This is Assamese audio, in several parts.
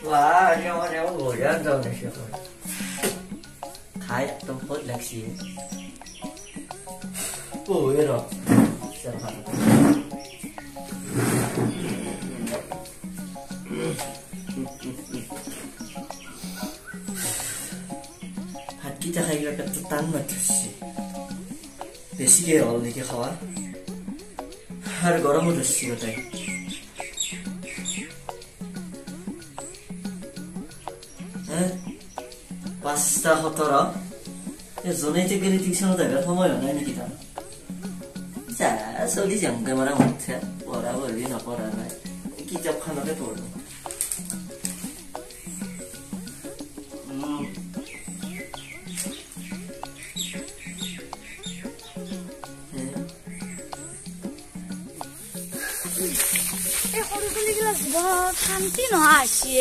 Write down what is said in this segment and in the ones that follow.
Wah, nyawa goyang dong nih siapa? Kayak tempat leksi. Oh, iya dong. Siapa? Hat kita kayak ketutan banget sih. Besi kalau nih kawan. Har gorong udah sih katanya. Pasta hotora. Ya, zonetik gini tiksan udah gak kamu yang lain kita. Sa, so di jam kemana mati? Orang boleh nak orang lain. Kita kan ada tuh. Hari kali kelas bahas kanti no asy.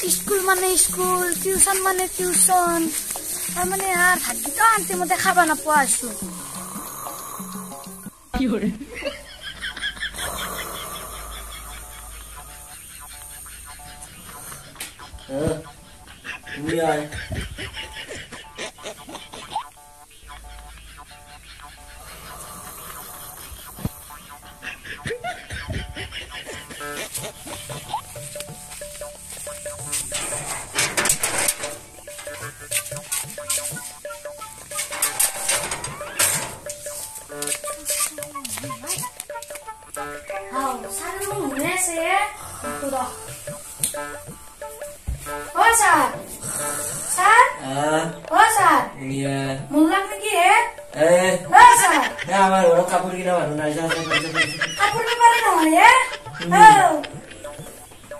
School mane school, tuition mane tuition. Amane আর থাকি তো আনতে মতে খাবা না পোয়াছো। কি হরে? Ini ay. Kapur kita baru naik jalan. Kapur ni mana nama ya?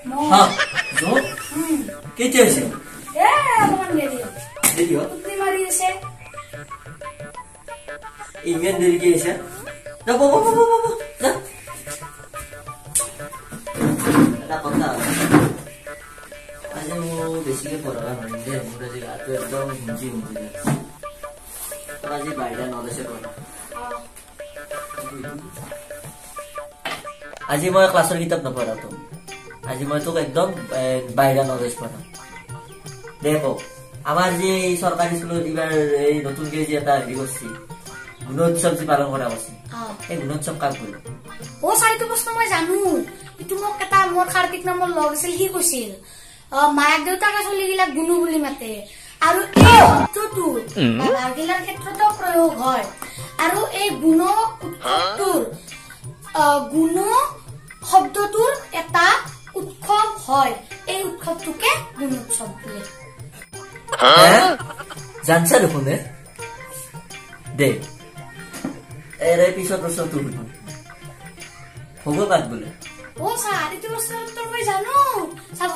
Oh, Hah, so? Kecil sih. Ya, bukan dia. Dia? Putri Maria sih. Ingin dari dia? Dah, bawa. Dah. Ada kota. Aja mau basic orang mana dia, muda juga tu dong kunci. Aja bayar nolnya sekolah. আজি মই ক্লাছৰ কিতাপ নপঢ়া তো আজি মই তোক একদম বাইৰা নলেজ পঢ়া দেখো আমাৰ যে সৰকাৰি স্কুলত এবাৰ এই নতুনকে যে এটা হেৰি কৰিছে গুণোৎসৱ যে পালন কৰা হৈছে এই গুণোৎসৱ কাক বোলে ও চাৰিটো প্ৰশ্ন মই জানো ইটো মোক এটা মোৰ কাৰ্তিক নামৰ লগ আছিল সি কৈছিল মায়াক দেউতাক চলি গিলা গুণু বুলি মাতে আৰু এই শব্দটো বাগিলাৰ ক্ষেত্ৰতো প্ৰয়োগ হয় আৰু এই গুণ উৎসৱটোৰ গুণ শব্দটোৰ এটা উৎসৱ হয় এই উৎসৱটোকে গুণোৎসৱ বোলে জানছা দেখোন দে এৰে পিছত প্ৰশ্নটো সুধো ভগৱান বোলে ও স্যাৰ এইটো প্ৰশ্নৰ উত্তৰ মই জানো চাব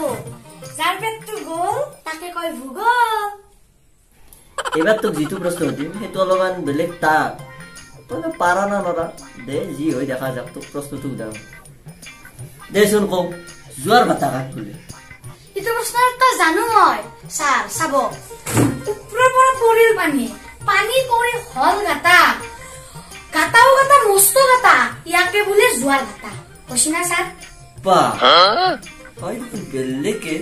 যাৰ পেটটো গ'ল তাকে কয় ভূগোল এবাৰ তোক যিটো প্ৰশ্ন দিম সেইটো অলপমান বেলেগ তাক তই পাৰা না নৰা দে যি হৈ দেখা যাক তোক প্ৰশ্নটো উদাহ দেচোন কওঁ জোৱাৰ ভাতা কাক বোলে এইটো প্ৰশ্নৰ উত্তৰ জানো মই স্যাৰ চাব ওপৰৰ পৰা পৰিল পানী পৰি হল গাটাও গাটা মস্ত গাটা ইয়াকে বোলে জোৱাৰ গাটা কৈছিনা স্যাৰ বা তই দেখোন বেলেগে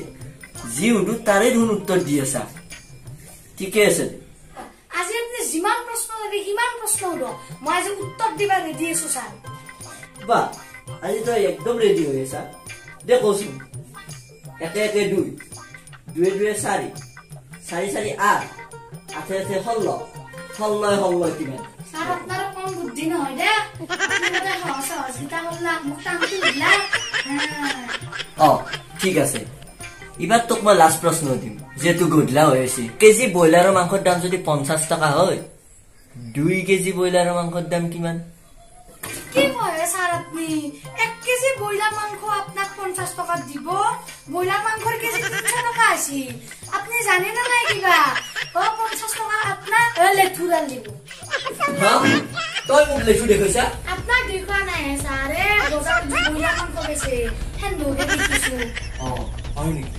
যি উদু তাৰে ধুন উত্তৰ দি আছা ঠিকে আছে আজি আপুনি যিমান প্ৰশ্ন লাগে সিমান প্ৰশ্ন হ'ব মই আজি উত্তৰ দিবা ৰেডি আছো স্যাৰ বা আজি তই একদম ৰেডি হৈ আছা দে কচোন একে একে 2 2 2 4 4 4 8 8 8 16 কিমান স্যার আপনার কম বুদ্ধি নহয় দে আপনি সহজ গীতা বললা মুক্তাংশু দিলা ঠিক আছে এবাৰ তোক মই লাষ্ট প্ৰশ্ন দিম যেহেতু গধলা হৈ আছে কেজি ব্ৰইলাৰৰ মাংসৰ দাম যদি 50 টকা হয় 2 কেজি ব্ৰইলাৰৰ মাংসৰ দাম কিমান কি কয় স্যাৰ আপনি 1 কেজি ব্ৰইলাৰ মাংস আপোনাক 50 টকা দিব ব্ৰইলাৰ মাংসৰ কেজি 300 টকা আছে আপনি জানে না নাই কিবা 50 টকা আপোনাক লেঠুৰাল দিব তই মোক লেঠু দেখৈছা আপোনাক দেখুৱা নাই স্যাৰ বজাৰত ব্ৰইলাৰ মাংস বেছে হেন দৌৰে দেখিছো হয় নেকি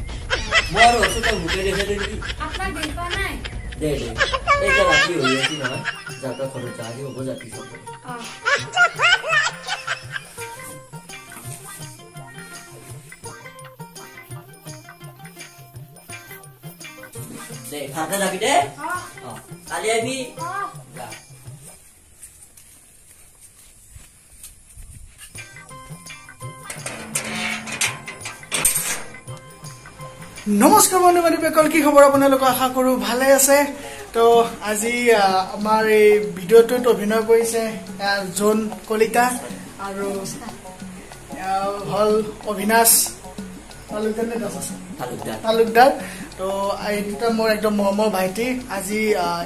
মই আৰু ওচৰতে মুখে দেখা দেখি আপোনাক দেখুৱা নাই দে এইটা ৰাতি হৈ আছে নহয় যাতা খৰচ আজি হ'ব যাতি সব ভালকে যাবি দে কালি আহিবি নমস্কাৰ বন্ধু বান্ধৱীসকল কি খবৰ আপোনালোক আশা কৰো ভালে আছে তো আজি আমাৰ এই ভিডিঅ'টোত অভিনয় কৰিছে জোন কলিতা আৰু হল অভিনাশ তালুকদাৰ তো এইটো মোৰ একদম মৰমৰ ভাইটি আজি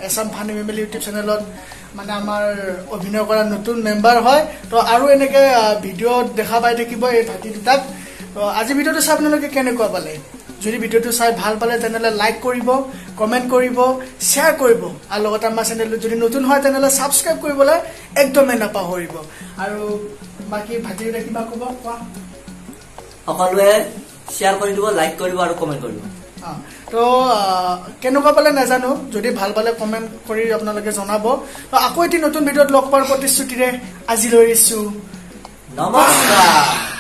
এছাম ফানি ফেমিলি ইউটিউব চেনেলত মানে আমাৰ অভিনয় কৰা নতুন মেম্বাৰ হয় তো আৰু এনেকে ভিডিঅ' দেখা পাই থাকিব এই ভাইটি দুটাক তো আজি ভিডিঅ'টো চাই আপোনালোকে কেনেকুৱা পালে যদি ভিডিঅ'টো চাই ভাল পালে তেনেহ'লে লাইক কৰিব কমেণ্ট কৰিব শ্বেয়াৰ কৰিব আৰু লগতে আমাৰ চেনেলটো যদি নতুন হয় তেনেহ'লে ছাবস্ক্ৰাইব কৰিবলৈ একদমেই নাপাহৰিব আৰু বাকী ভাইটিহঁতে কিবা ক'ব কোৱা সকলোৱে শ্বেয়াৰ কৰি দিব লাইক কৰিব আৰু কমেণ্ট কৰিব তো কেনেকুৱা পালে নাজানো যদি ভাল পালে কমেণ্ট কৰি আপোনালোকে জনাব তো আকৌ এটি নতুন ভিডিঅ'ত লগ পোৱাৰ প্ৰতিশ্ৰুতিৰে আজিলৈ এৰিছোঁ নমস্কাৰ